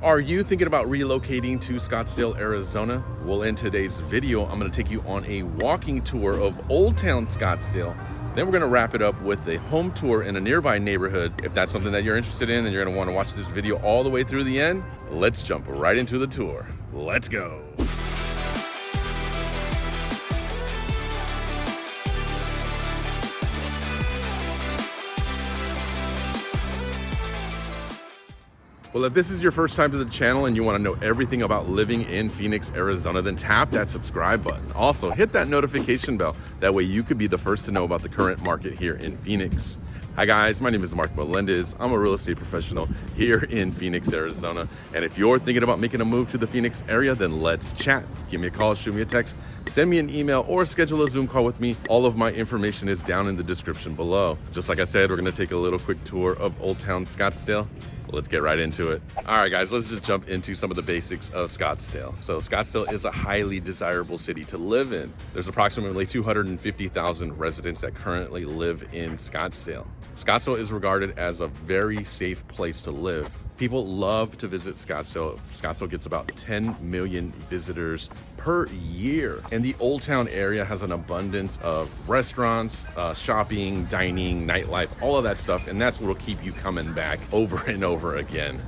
Are you thinking about relocating to Scottsdale, Arizona? Well, in today's video, I'm going to take you on a walking tour of Old Town Scottsdale. Then we're going to wrap it up with a home tour in a nearby neighborhood. If that's something that you're interested in, then you're going to want to watch this video all the way through the end. Let's jump right into the tour. Let's go. Well, if this is your first time to the channel and you want to know everything about living in Phoenix, Arizona, then tap that subscribe button. Also, hit that notification bell. That way you could be the first to know about the current market here in Phoenix. Hi guys, my name is Mark Melendez. I'm a real estate professional here in Phoenix, Arizona. And if you're thinking about making a move to the Phoenix area, then let's chat. Give me a call, shoot me a text, send me an email, or schedule a Zoom call with me. All of my information is down in the description below. Just like I said, we're gonna take a little quick tour of Old Town Scottsdale. Let's get right into it. All right, guys, let's just jump into some of the basics of Scottsdale. So Scottsdale is a highly desirable city to live in. There's approximately 250,000 residents that currently live in Scottsdale. Scottsdale is regarded as a very safe place to live. People love to visit Scottsdale. Scottsdale gets about 10 million visitors per year. And the Old Town area has an abundance of restaurants, shopping, dining, nightlife, all of that stuff. And that's what will keep you coming back over and over again.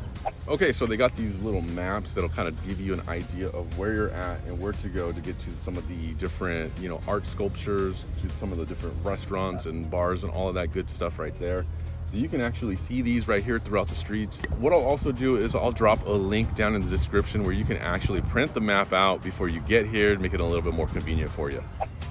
Okay, so they got these little maps that'll kind of give you an idea of where you're at and where to go to get to some of the different, art sculptures, to some of the different restaurants and bars and all of that good stuff right there. So you can actually see these right here throughout the streets. What I'll also do is I'll drop a link down in the description where you can actually print the map out before you get here to make it a little bit more convenient for you.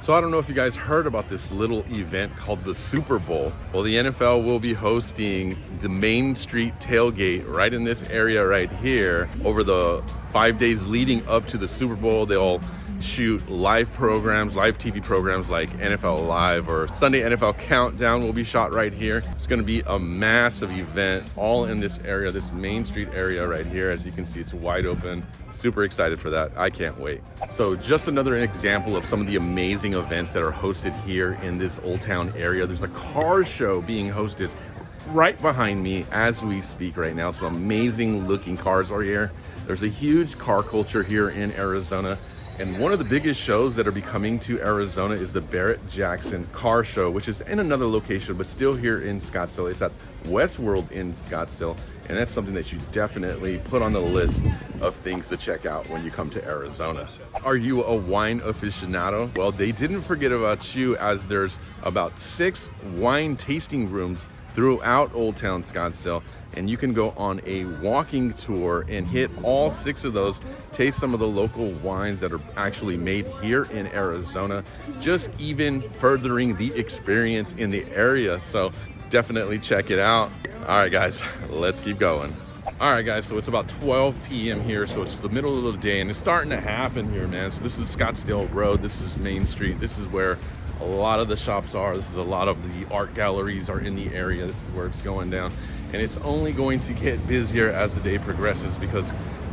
So I don't know if you guys heard about this little event called the Super Bowl. Well, the NFL will be hosting the Main Street Tailgate right in this area right here. Over the 5 days leading up to the Super Bowl, they'll shoot live programs, live TV programs like NFL Live or Sunday NFL Countdown will be shot right here. It's going to be a massive event all in this area, this Main Street area right here. As you can see, it's wide open. Super excited for that. I can't wait. So just another example of some of the amazing events that are hosted here in this Old Town area. There's a car show being hosted right behind me as we speak right now. Some amazing looking cars are here. There's a huge car culture here in Arizona. And one of the biggest shows that are be coming to Arizona is the Barrett-Jackson Car Show, which is in another location, but still here in Scottsdale. It's at Westworld in Scottsdale. And that's something that you definitely put on the list of things to check out when you come to Arizona. Are you a wine aficionado? Well, they didn't forget about you, as there's about 6 wine tasting rooms throughout Old Town Scottsdale. And you can go on a walking tour and hit all 6 of those, taste some of the local wines that are actually made here in Arizona, just even furthering the experience in the area. So definitely check it out. All right, guys, let's keep going. All right, guys, so it's about 12 p.m. here, so it's the middle of the day, and it's starting to happen here, man. So this is Scottsdale Road. This is Main Street. This is where a lot of the shops are. This is a lot of the art galleries are in the area. This is where it's going down. And it's only going to get busier as the day progresses because,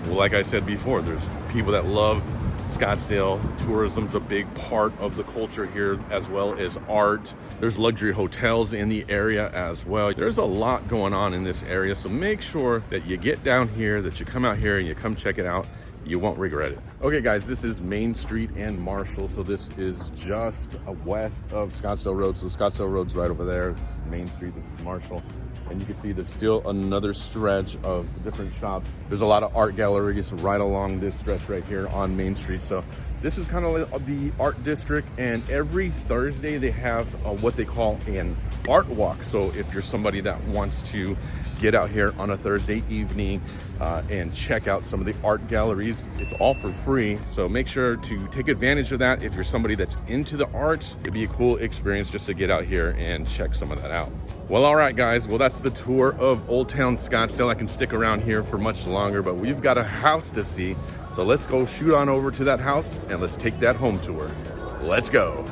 well, like I said before, there's people that love Scottsdale. Tourism's a big part of the culture here, as well as art. There's luxury hotels in the area as well. There's a lot going on in this area, so make sure that you get down here, that you come out here and you come check it out. You won't regret it. Okay, guys, this is Main Street and Marshall. So this is just west of Scottsdale Road. So Scottsdale Road's right over there. This is Main Street, this is Marshall. And you can see there's still another stretch of different shops. There's a lot of art galleries right along this stretch right here on Main Street. So this is kind of like the art district, and every Thursday they have what they call an art walk. So if you're somebody that wants to get out here on a Thursday evening and check out some of the art galleries, it's all for free. So make sure to take advantage of that. If you're somebody that's into the arts, it'd be a cool experience just to get out here and check some of that out. Well, all right, guys. Well, that's the tour of Old Town Scottsdale. I can stick around here for much longer, but we've got a house to see. So let's go shoot on over to that house and let's take that home tour. Let's go.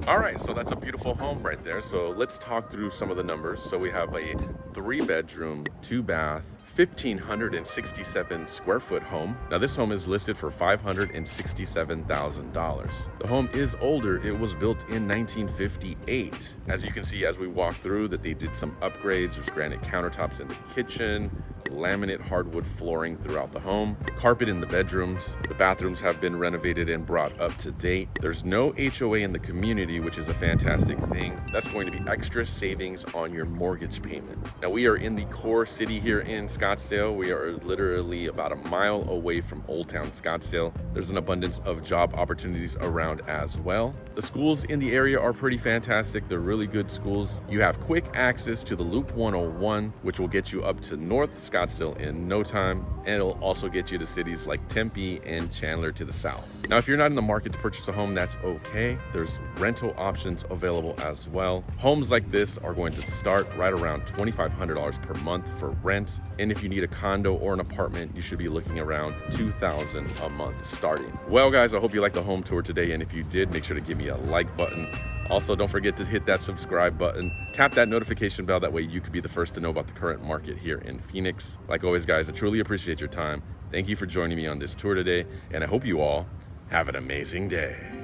All right, so that's a beautiful home right there. So let's talk through some of the numbers. So we have a 3-bedroom, 2-bath, 1,567 square foot home. Now this home is listed for $567,000. The home is older. It was built in 1958. As you can see, as we walk through, that they did some upgrades. There's granite countertops in the kitchen, laminate hardwood flooring throughout the home, carpet in the bedrooms. The bathrooms have been renovated and brought up to date. There's no HOA in the community, which is a fantastic thing. That's going to be extra savings on your mortgage payment. Now we are in the core city here in Scottsdale. We are literally about a mile away from Old Town Scottsdale. There's an abundance of job opportunities around as well. The schools in the area are pretty fantastic. They're really good schools. You have quick access to the Loop 101, which will get you up to North Scottsdale in no time, and it'll also get you to cities like Tempe and Chandler to the south. Now, if you're not in the market to purchase a home, that's okay. There's rental options available as well. Homes like this are going to start right around $2,500 per month for rent. And if you need a condo or an apartment, you should be looking around $2,000 a month starting. Well, guys, I hope you liked the home tour today. And if you did, make sure to give me a like button. Also, don't forget to hit that subscribe button, tap that notification bell. That way you could be the first to know about the current market here in Phoenix. Like always, guys, I truly appreciate your time. Thank you for joining me on this tour today, and I hope you all have an amazing day.